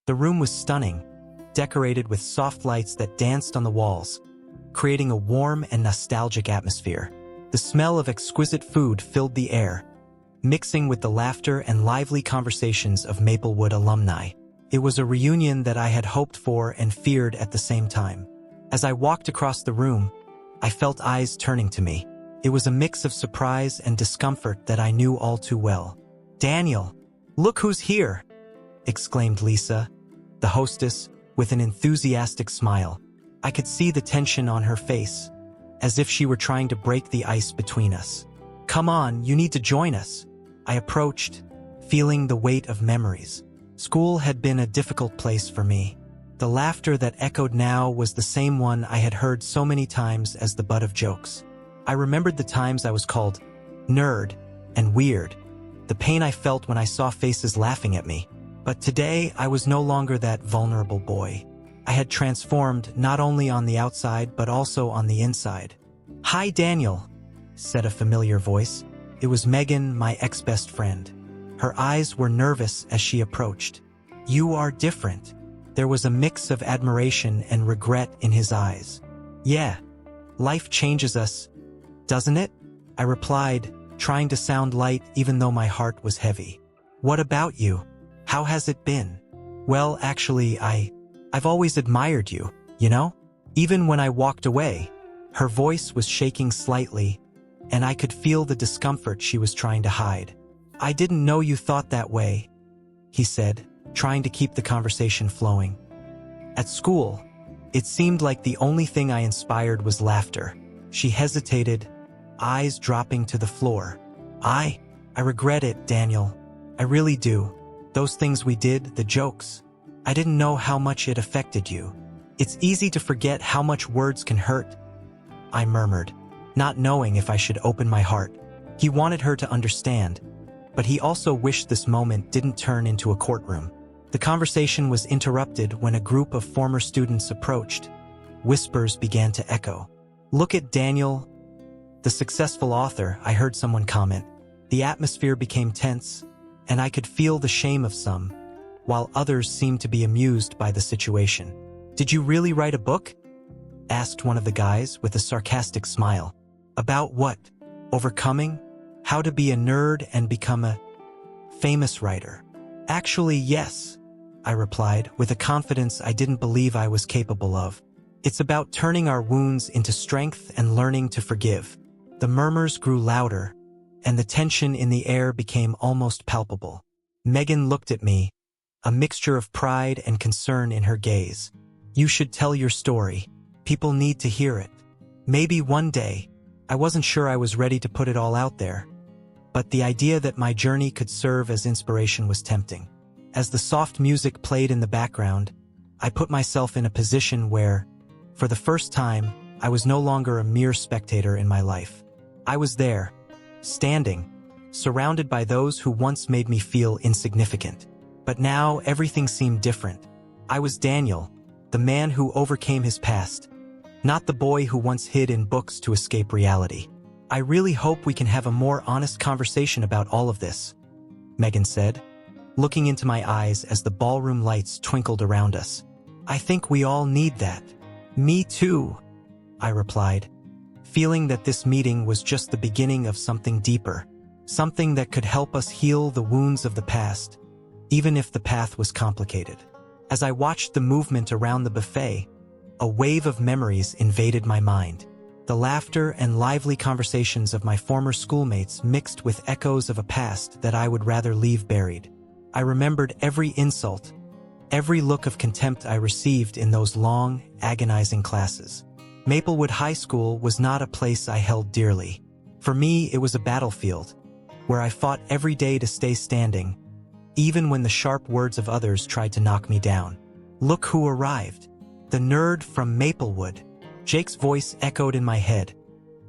The room was stunning, decorated with soft lights that danced on the walls, creating a warm and nostalgic atmosphere. The smell of exquisite food filled the air, mixing with the laughter and lively conversations of Maplewood alumni. It was a reunion that I had hoped for and feared at the same time. As I walked across the room, I felt eyes turning to me. It was a mix of surprise and discomfort that I knew all too well. "Daniel, look who's here!" exclaimed Lisa, the hostess, with an enthusiastic smile. I could see the tension on her face, as if she were trying to break the ice between us. "Come on, you need to join us." I approached, feeling the weight of memories. School had been a difficult place for me. The laughter that echoed now was the same one I had heard so many times as the butt of jokes. I remembered the times I was called nerd and weird, the pain I felt when I saw faces laughing at me. But today, I was no longer that vulnerable boy. I had transformed not only on the outside but also on the inside. "Hi, Daniel," said a familiar voice. It was Megan, my ex-best friend. Her eyes were nervous as she approached. "You are different." There was a mix of admiration and regret in his eyes. "Yeah, life changes us, doesn't it?" I replied, trying to sound light even though my heart was heavy. "What about you? How has it been?" "Well, actually, I've always admired you, you know? Even when I walked away." Her voice was shaking slightly, and I could feel the discomfort she was trying to hide. "I didn't know you thought that way," he said, trying to keep the conversation flowing. "At school, it seemed like the only thing I inspired was laughter." She hesitated, eyes dropping to the floor. I regret it, Daniel. I really do. Those things we did, the jokes. I didn't know how much it affected you. It's easy to forget how much words can hurt," I murmured, not knowing if I should open my heart. He wanted her to understand, but he also wished this moment didn't turn into a courtroom. The conversation was interrupted when a group of former students approached. Whispers began to echo. "Look at Daniel, the successful author," I heard someone comment. The atmosphere became tense, and I could feel the shame of some, while others seemed to be amused by the situation. "Did you really write a book?" asked one of the guys with a sarcastic smile. "About what? Overcoming? How to be a nerd and become a famous writer?" "Actually, yes," I replied, with a confidence I didn't believe I was capable of. "It's about turning our wounds into strength and learning to forgive." The murmurs grew louder, and the tension in the air became almost palpable. Megan looked at me, a mixture of pride and concern in her gaze. "You should tell your story. People need to hear it. Maybe one day." I wasn't sure I was ready to put it all out there, but the idea that my journey could serve as inspiration was tempting. As the soft music played in the background, I put myself in a position where, for the first time, I was no longer a mere spectator in my life. I was there, standing, surrounded by those who once made me feel insignificant. But now everything seemed different. I was Daniel, the man who overcame his past, not the boy who once hid in books to escape reality. "I really hope we can have a more honest conversation about all of this," Megan said, looking into my eyes as the ballroom lights twinkled around us. "I think we all need that." "Me too," I replied, feeling that this meeting was just the beginning of something deeper, something that could help us heal the wounds of the past, even if the path was complicated. As I watched the movement around the buffet, a wave of memories invaded my mind. The laughter and lively conversations of my former schoolmates mixed with echoes of a past that I would rather leave buried. I remembered every insult, every look of contempt I received in those long, agonizing classes. Maplewood High School was not a place I held dearly. For me, it was a battlefield, where I fought every day to stay standing, even when the sharp words of others tried to knock me down. "Look who arrived. The nerd from Maplewood." Jake's voice echoed in my head,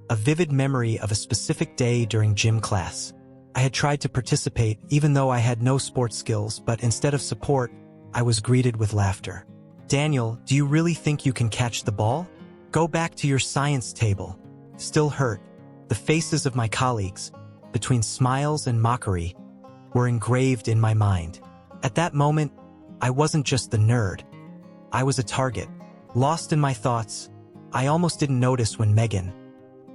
a vivid memory of a specific day during gym class. I had tried to participate even though I had no sports skills, but instead of support, I was greeted with laughter. "Daniel, do you really think you can catch the ball? Go back to your science table." Still hurt, the faces of my colleagues, between smiles and mockery, were engraved in my mind. At that moment, I wasn't just the nerd. I was a target. Lost in my thoughts, I almost didn't notice when Megan,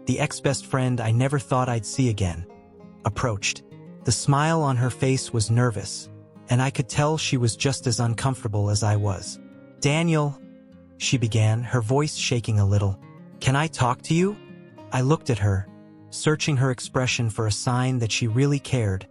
the ex-best friend I never thought I'd see again, approached. The smile on her face was nervous, and I could tell she was just as uncomfortable as I was. "Daniel," she began, her voice shaking a little. "Can I talk to you?" I looked at her, searching her expression for a sign that she really cared,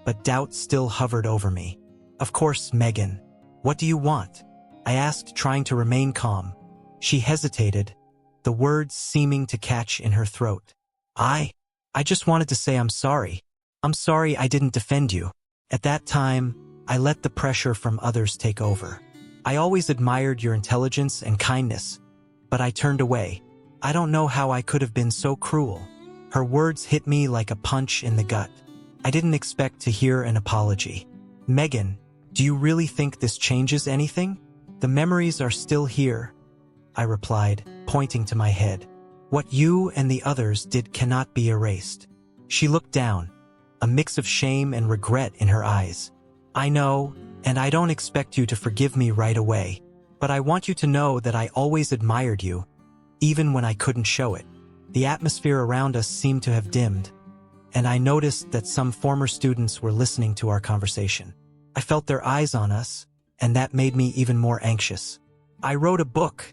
but doubt still hovered over me. "Of course, Megan. What do you want?" I asked, trying to remain calm. She hesitated, the words seeming to catch in her throat. I just wanted to say I'm sorry. I'm sorry I didn't defend you. At that time, I let the pressure from others take over. I always admired your intelligence and kindness, but I turned away. I don't know how I could have been so cruel. Her words hit me like a punch in the gut. I didn't expect to hear an apology. "Megan, do you really think this changes anything?" "The memories are still here," I replied, pointing to my head. "What you and the others did cannot be erased." She looked down, a mix of shame and regret in her eyes. "I know, and I don't expect you to forgive me right away, but I want you to know that I always admired you, even when I couldn't show it." The atmosphere around us seemed to have dimmed, and I noticed that some former students were listening to our conversation. I felt their eyes on us, and that made me even more anxious. "I wrote a book,"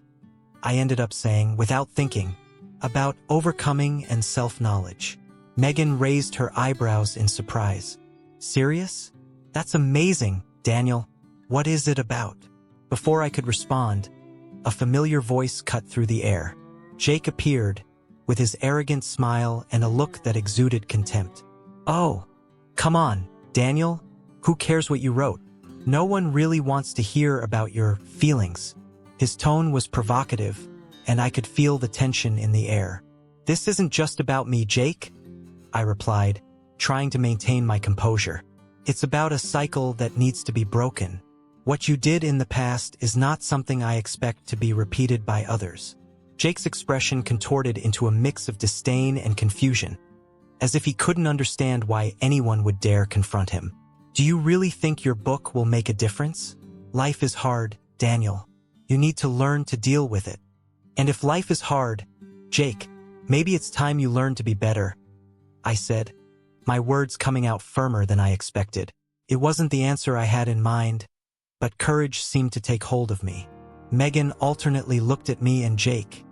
I ended up saying without thinking, "about overcoming and self-knowledge." Megan raised her eyebrows in surprise. "Serious? That's amazing, Daniel. What is it about?" Before I could respond, a familiar voice cut through the air. Jake appeared, with his arrogant smile and a look that exuded contempt. "Oh, come on, Daniel. Who cares what you wrote? No one really wants to hear about your feelings." His tone was provocative, and I could feel the tension in the air. "This isn't just about me, Jake," I replied, trying to maintain my composure. "It's about a cycle that needs to be broken. What you did in the past is not something I expect to be repeated by others." Jake's expression contorted into a mix of disdain and confusion, as if he couldn't understand why anyone would dare confront him. "Do you really think your book will make a difference? Life is hard, Daniel. You need to learn to deal with it. And if life is hard, Jake, maybe it's time you learn to be better," I said, my words coming out firmer than I expected. It wasn't the answer I had in mind, but courage seemed to take hold of me. Megan alternately looked at me and Jake,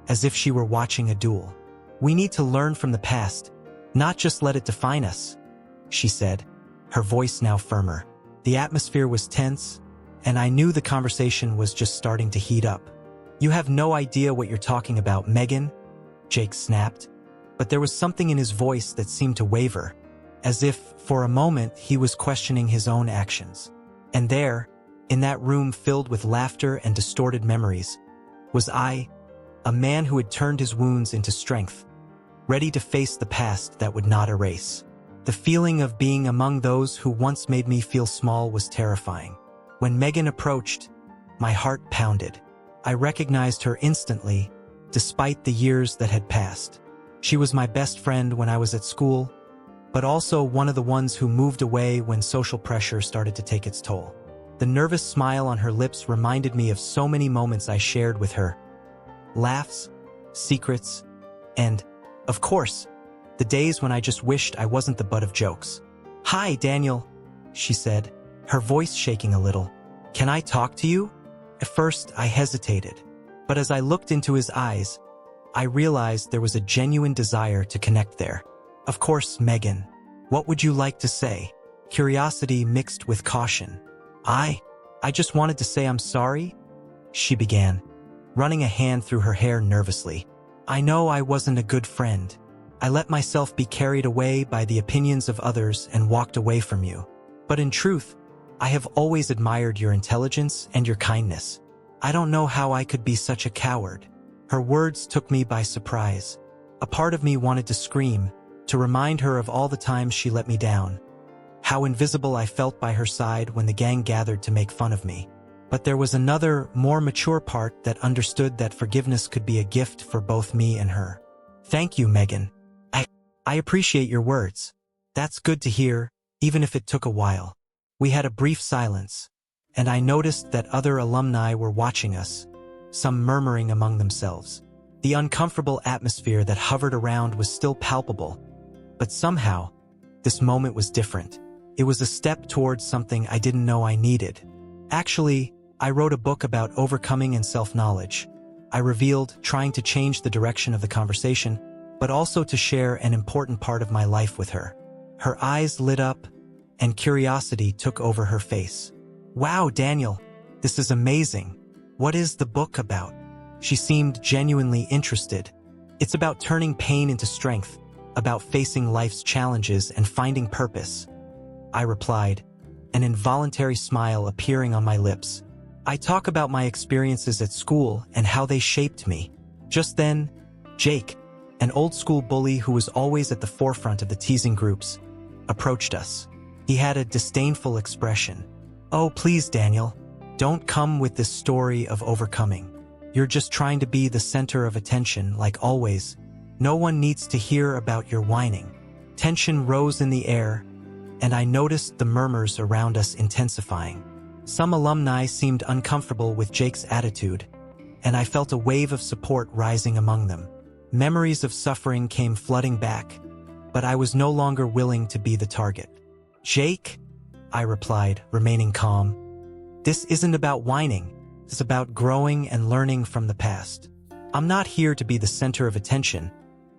as if she were watching a duel. "We need to learn from the past, not just let it define us," she said, her voice now firmer. The atmosphere was tense, and I knew the conversation was just starting to heat up. "You have no idea what you're talking about, Megan," Jake snapped, but there was something in his voice that seemed to waver, as if, for a moment, he was questioning his own actions. And there, in that room filled with laughter and distorted memories, was I, a man who had turned his wounds into strength, ready to face the past that would not erase. The feeling of being among those who once made me feel small was terrifying. When Megan approached, my heart pounded. I recognized her instantly, despite the years that had passed. She was my best friend when I was at school, but also one of the ones who moved away when social pressure started to take its toll. The nervous smile on her lips reminded me of so many moments I shared with her. Laughs, secrets, and, of course, the days when I just wished I wasn't the butt of jokes. "Hi, Daniel," she said, her voice shaking a little. "Can I talk to you?" At first, I hesitated, but as I looked into his eyes, I realized there was a genuine desire to connect there. "Of course, Megan. What would you like to say?" Curiosity mixed with caution. I just wanted to say I'm sorry," she began, running a hand through her hair nervously. "I know I wasn't a good friend. I let myself be carried away by the opinions of others and walked away from you. But in truth, I have always admired your intelligence and your kindness. I don't know how I could be such a coward." Her words took me by surprise. A part of me wanted to scream, to remind her of all the times she let me down, how invisible I felt by her side when the gang gathered to make fun of me. But there was another, more mature part that understood that forgiveness could be a gift for both me and her. "Thank you, Megan. I appreciate your words. That's good to hear, even if it took a while." We had a brief silence, and I noticed that other alumni were watching us, some murmuring among themselves. The uncomfortable atmosphere that hovered around was still palpable, but somehow, this moment was different. It was a step towards something I didn't know I needed. Actually, I wrote a book about overcoming and self-knowledge. I revealed, trying to change the direction of the conversation, but also to share an important part of my life with her. Her eyes lit up, and curiosity took over her face. "Wow, Daniel, this is amazing. What is the book about?" She seemed genuinely interested. "It's about turning pain into strength, about facing life's challenges and finding purpose," I replied, an involuntary smile appearing on my lips. "I talk about my experiences at school and how they shaped me." Just then, Jake, an old-school bully who was always at the forefront of the teasing groups, approached us. He had a disdainful expression. "Oh, please, Daniel, don't come with this story of overcoming. You're just trying to be the center of attention, like always. No one needs to hear about your whining." Tension rose in the air, and I noticed the murmurs around us intensifying. Some alumni seemed uncomfortable with Jake's attitude, and I felt a wave of support rising among them. Memories of suffering came flooding back, but I was no longer willing to be the target. "Jake," I replied, remaining calm, "this isn't about whining. It's about growing and learning from the past. I'm not here to be the center of attention,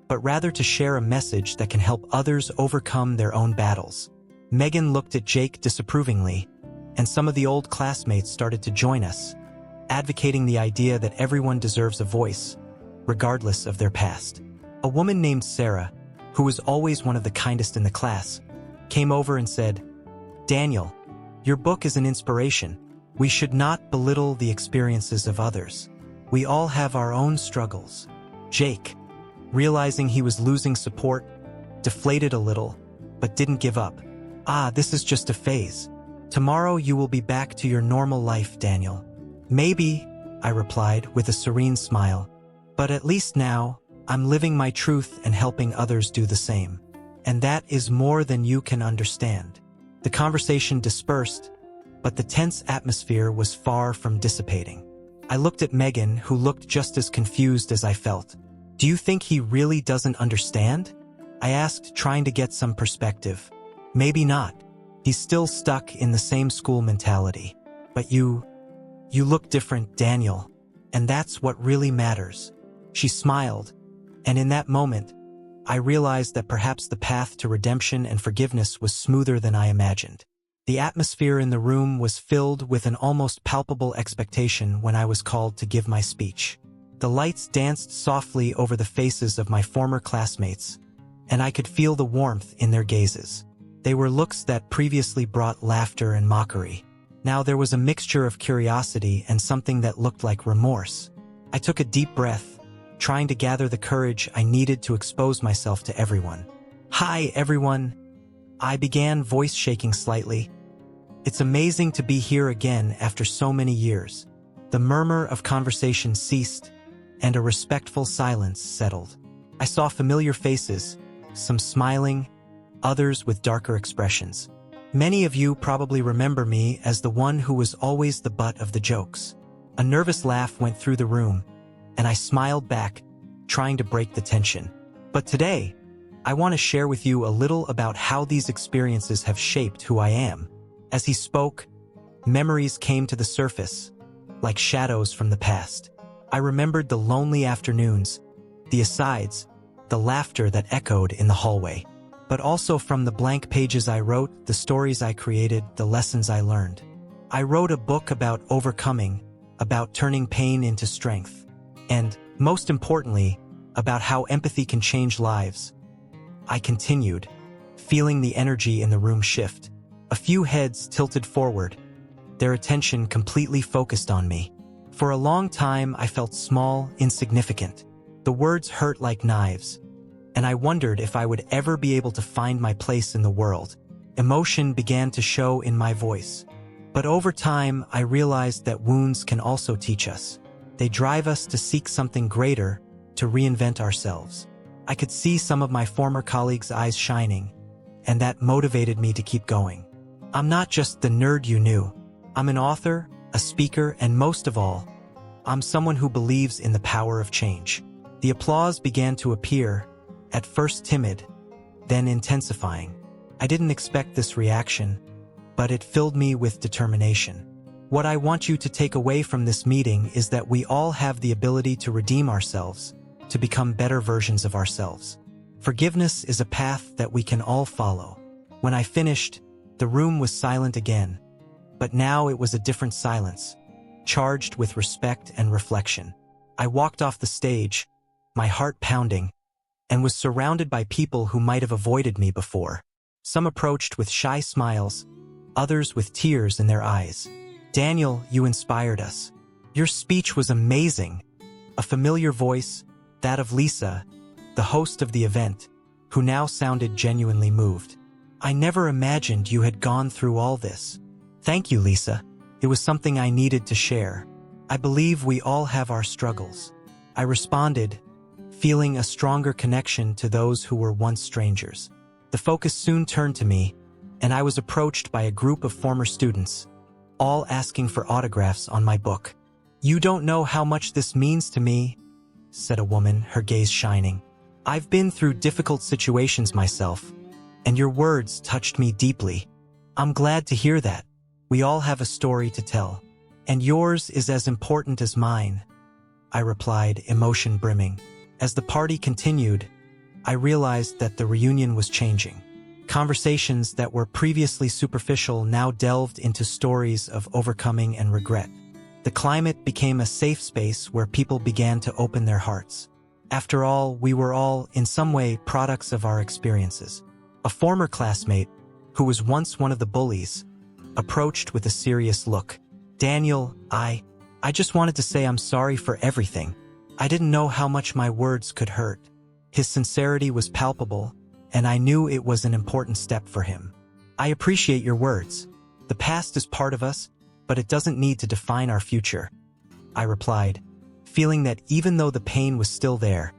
but rather to share a message that can help others overcome their own battles." Megan looked at Jake disapprovingly, and some of the old classmates started to join us, advocating the idea that everyone deserves a voice, regardless of their past. A woman named Sarah, who was always one of the kindest in the class, came over and said, "Daniel, your book is an inspiration. We should not belittle the experiences of others. We all have our own struggles." Jake, realizing he was losing support, deflated a little, but didn't give up. "Ah, this is just a phase. Tomorrow you will be back to your normal life, Daniel." "Maybe," I replied with a serene smile, "but at least now, I'm living my truth and helping others do the same. And that is more than you can understand." The conversation dispersed, but the tense atmosphere was far from dissipating. I looked at Megan, who looked just as confused as I felt. "Do you think he really doesn't understand?" I asked, trying to get some perspective. "Maybe not. He's still stuck in the same school mentality. But you look different, Daniel, and that's what really matters." She smiled, and in that moment, I realized that perhaps the path to redemption and forgiveness was smoother than I imagined. The atmosphere in the room was filled with an almost palpable expectation when I was called to give my speech. The lights danced softly over the faces of my former classmates, and I could feel the warmth in their gazes. They were looks that previously brought laughter and mockery. Now there was a mixture of curiosity and something that looked like remorse. I took a deep breath, trying to gather the courage I needed to expose myself to everyone. "Hi, everyone," I began, voice shaking slightly. "It's amazing to be here again after so many years." The murmur of conversation ceased, and a respectful silence settled. I saw familiar faces, some smiling, others with darker expressions. Many of you probably remember me as the one who was always the butt of the jokes. A nervous laugh went through the room, and I smiled back, trying to break the tension. But today, I want to share with you a little about how these experiences have shaped who I am. As he spoke, memories came to the surface, like shadows from the past. I remembered the lonely afternoons, the asides, the laughter that echoed in the hallway. But also from the blank pages I wrote, the stories I created, the lessons I learned. I wrote a book about overcoming, about turning pain into strength, and, most importantly, about how empathy can change lives. I continued, feeling the energy in the room shift. A few heads tilted forward, their attention completely focused on me. For a long time, I felt small, insignificant. The words hurt like knives, and I wondered if I would ever be able to find my place in the world. Emotion began to show in my voice. But over time, I realized that wounds can also teach us. They drive us to seek something greater, to reinvent ourselves. I could see some of my former colleagues' eyes shining, and that motivated me to keep going. "I'm not just the nerd you knew," I'm an author, a speaker, and most of all, I'm someone who believes in the power of change. The applause began to appear, at first timid, then intensifying. I didn't expect this reaction, but it filled me with determination. What I want you to take away from this meeting is that we all have the ability to redeem ourselves, to become better versions of ourselves. Forgiveness is a path that we can all follow. When I finished, the room was silent again, but now it was a different silence, charged with respect and reflection. I walked off the stage, my heart pounding, and was surrounded by people who might have avoided me before. Some approached with shy smiles, others with tears in their eyes. Daniel, you inspired us. Your speech was amazing. A familiar voice, that of Lisa, the host of the event, who now sounded genuinely moved. I never imagined you had gone through all this. Thank you, Lisa. It was something I needed to share. I believe we all have our struggles. I responded, feeling a stronger connection to those who were once strangers. The focus soon turned to me, and I was approached by a group of former students, all asking for autographs on my book. You don't know how much this means to me, said a woman, her gaze shining. I've been through difficult situations myself, and your words touched me deeply. I'm glad to hear that. We all have a story to tell, and yours is as important as mine, I replied, emotion brimming. As the party continued, I realized that the reunion was changing. Conversations that were previously superficial now delved into stories of overcoming and regret. The climate became a safe space where people began to open their hearts. After all, we were all, in some way, products of our experiences. A former classmate, who was once one of the bullies, approached with a serious look. Daniel, I just wanted to say I'm sorry for everything. I didn't know how much my words could hurt. His sincerity was palpable, and I knew it was an important step for him. I appreciate your words. The past is part of us, but it doesn't need to define our future, I replied, feeling that even though the pain was still there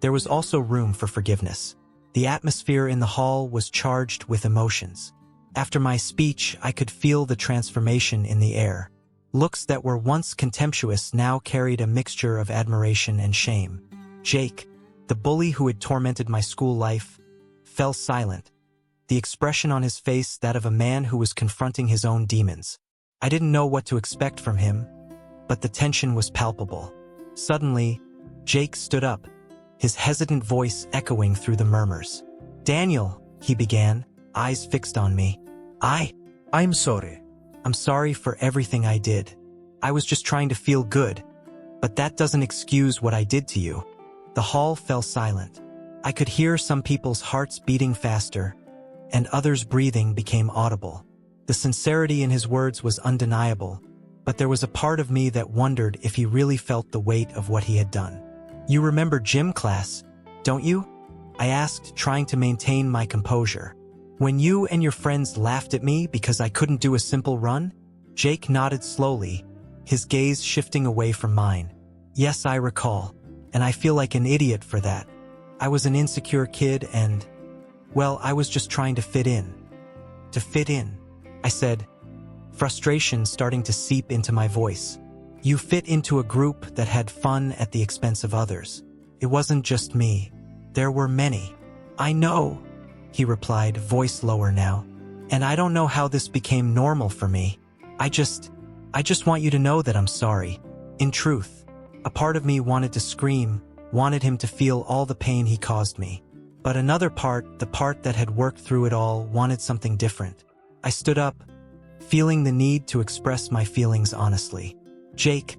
was also room for forgiveness. The atmosphere in the hall was charged with emotions. After my speech, I could feel the transformation in the air. Looks that were once contemptuous now carried a mixture of admiration and shame. Jake, the bully who had tormented my school life, fell silent, the expression on his face that of a man who was confronting his own demons. I didn't know what to expect from him, but the tension was palpable. Suddenly, Jake stood up, his hesitant voice echoing through the murmurs. Daniel, he began, eyes fixed on me. I'm sorry. I'm sorry for everything I did. I was just trying to feel good, but that doesn't excuse what I did to you. The hall fell silent. I could hear some people's hearts beating faster, and others' breathing became audible. The sincerity in his words was undeniable, but there was a part of me that wondered if he really felt the weight of what he had done. You remember gym class, don't you? I asked, trying to maintain my composure. When you and your friends laughed at me because I couldn't do a simple run? Jake nodded slowly, his gaze shifting away from mine. Yes, I recall, and I feel like an idiot for that. I was an insecure kid and, well, I was just trying to fit in. To fit in, I said, frustration starting to seep into my voice. You fit into a group that had fun at the expense of others. It wasn't just me. There were many. I know, he replied, voice lower now. And I don't know how this became normal for me. I just want you to know that I'm sorry. In truth, a part of me wanted to scream, wanted him to feel all the pain he caused me. But another part, the part that had worked through it all, wanted something different. I stood up, feeling the need to express my feelings honestly. Jake,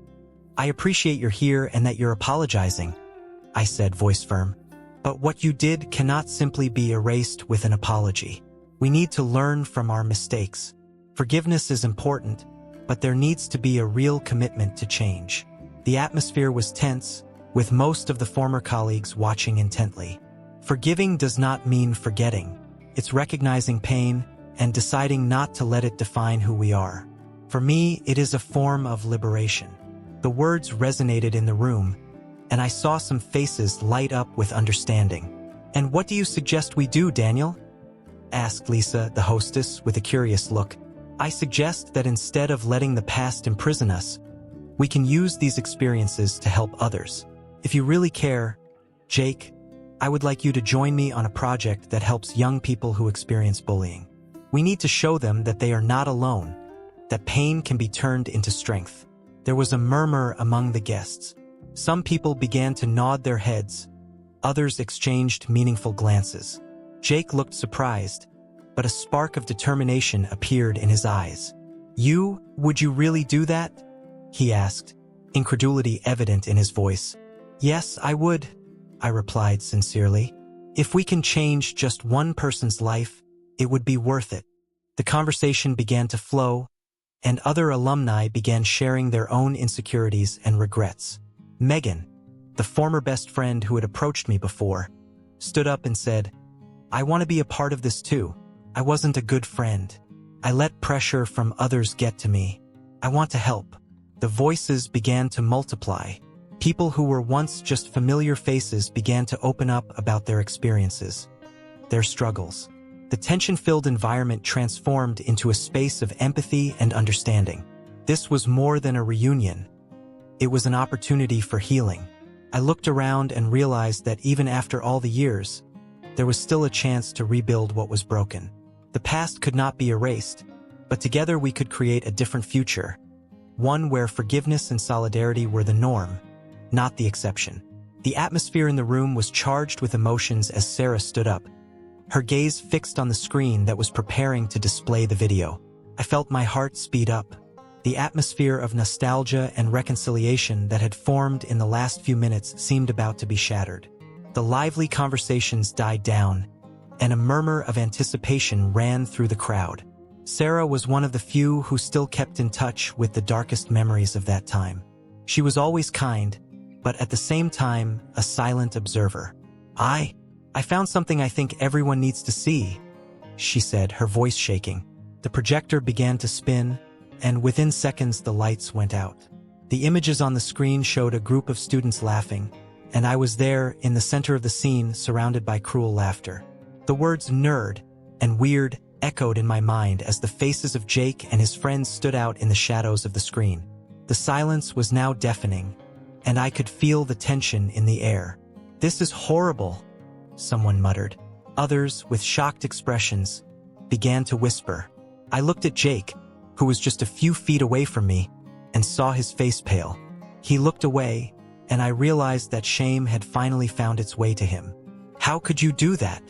I appreciate you're here and that you're apologizing, I said, voice firm. But what you did cannot simply be erased with an apology. We need to learn from our mistakes. Forgiveness is important, but there needs to be a real commitment to change. The atmosphere was tense, with most of the former colleagues watching intently. Forgiving does not mean forgetting. It's recognizing pain and deciding not to let it define who we are. For me, it is a form of liberation. The words resonated in the room, and I saw some faces light up with understanding. And what do you suggest we do, Daniel? Asked Lisa, the hostess, with a curious look. I suggest that instead of letting the past imprison us, we can use these experiences to help others. If you really care, Jake, I would like you to join me on a project that helps young people who experience bullying. We need to show them that they are not alone, that pain can be turned into strength. There was a murmur among the guests. Some people began to nod their heads. Others exchanged meaningful glances. Jake looked surprised, but a spark of determination appeared in his eyes. Would you really do that? He asked, incredulity evident in his voice. Yes, I would, I replied sincerely. If we can change just one person's life, it would be worth it. The conversation began to flow, and other alumni began sharing their own insecurities and regrets. Megan, the former best friend who had approached me before, stood up and said, I want to be a part of this too. I wasn't a good friend. I let pressure from others get to me. I want to help. The voices began to multiply. People who were once just familiar faces began to open up about their experiences, their struggles. The tension-filled environment transformed into a space of empathy and understanding. This was more than a reunion. It was an opportunity for healing. I looked around and realized that even after all the years, there was still a chance to rebuild what was broken. The past could not be erased, but together we could create a different future, one where forgiveness and solidarity were the norm, not the exception. The atmosphere in the room was charged with emotions as Sarah stood up, her gaze fixed on the screen that was preparing to display the video. I felt my heart speed up. The atmosphere of nostalgia and reconciliation that had formed in the last few minutes seemed about to be shattered. The lively conversations died down, and a murmur of anticipation ran through the crowd. Sarah was one of the few who still kept in touch with the darkest memories of that time. She was always kind, but at the same time, a silent observer. I found something I think everyone needs to see, she said, her voice shaking. The projector began to spin, and within seconds the lights went out. The images on the screen showed a group of students laughing, and I was there in the center of the scene, surrounded by cruel laughter. The words nerd and weird echoed in my mind as the faces of Jake and his friends stood out in the shadows of the screen. The silence was now deafening, and I could feel the tension in the air. This is horrible, someone muttered. Others, with shocked expressions, began to whisper. I looked at Jake, who was just a few feet away from me, and saw his face pale. He looked away, and I realized that shame had finally found its way to him. How could you do that?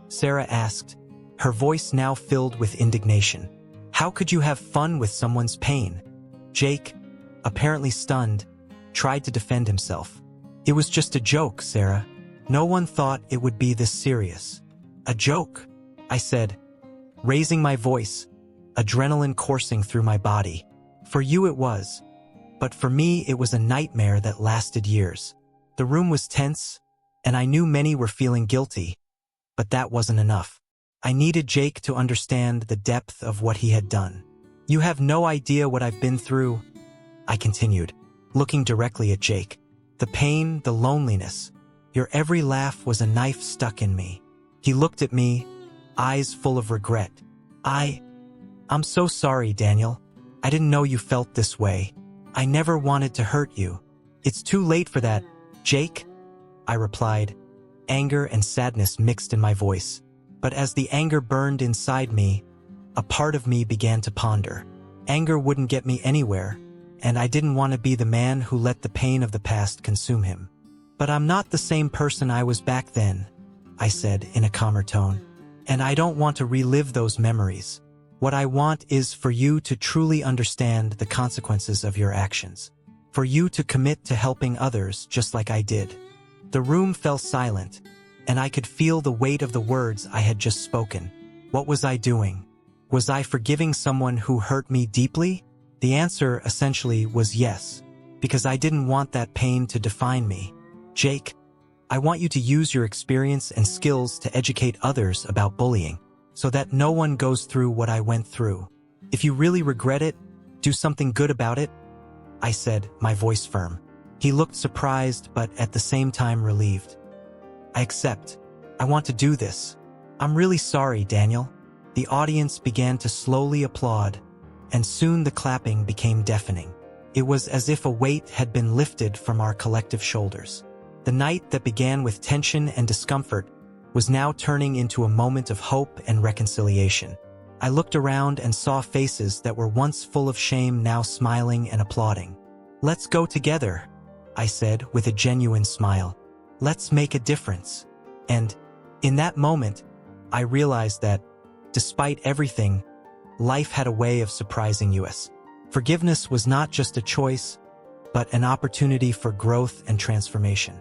Sarah asked, her voice now filled with indignation. How could you have fun with someone's pain? Jake, apparently stunned, tried to defend himself. It was just a joke, Sarah. No one thought it would be this serious. A joke, I said, raising my voice, adrenaline coursing through my body. For you it was, but for me it was a nightmare that lasted years. The room was tense, and I knew many were feeling guilty, but that wasn't enough. I needed Jake to understand the depth of what he had done. You have no idea what I've been through, I continued, looking directly at Jake. The pain, the loneliness, your every laugh was a knife stuck in me. He looked at me, eyes full of regret. I'm so sorry, Daniel. I didn't know you felt this way. I never wanted to hurt you. It's too late for that, Jake, I replied, anger and sadness mixed in my voice. But as the anger burned inside me, a part of me began to ponder. Anger wouldn't get me anywhere, and I didn't want to be the man who let the pain of the past consume him. But I'm not the same person I was back then, I said in a calmer tone. And I don't want to relive those memories. What I want is for you to truly understand the consequences of your actions. For you to commit to helping others just like I did. The room fell silent, and I could feel the weight of the words I had just spoken. What was I doing? Was I forgiving someone who hurt me deeply? The answer essentially was yes, because I didn't want that pain to define me. Jake, I want you to use your experience and skills to educate others about bullying, so that no one goes through what I went through. If you really regret it, do something good about it, I said, my voice firm. He looked surprised but at the same time relieved. I accept. I want to do this. I'm really sorry, Daniel. The audience began to slowly applaud, and soon the clapping became deafening. It was as if a weight had been lifted from our collective shoulders. The night that began with tension and discomfort was now turning into a moment of hope and reconciliation. I looked around and saw faces that were once full of shame now smiling and applauding. "Let's go together," I said with a genuine smile. "Let's make a difference." And in that moment, I realized that, despite everything, life had a way of surprising us. Forgiveness was not just a choice, but an opportunity for growth and transformation.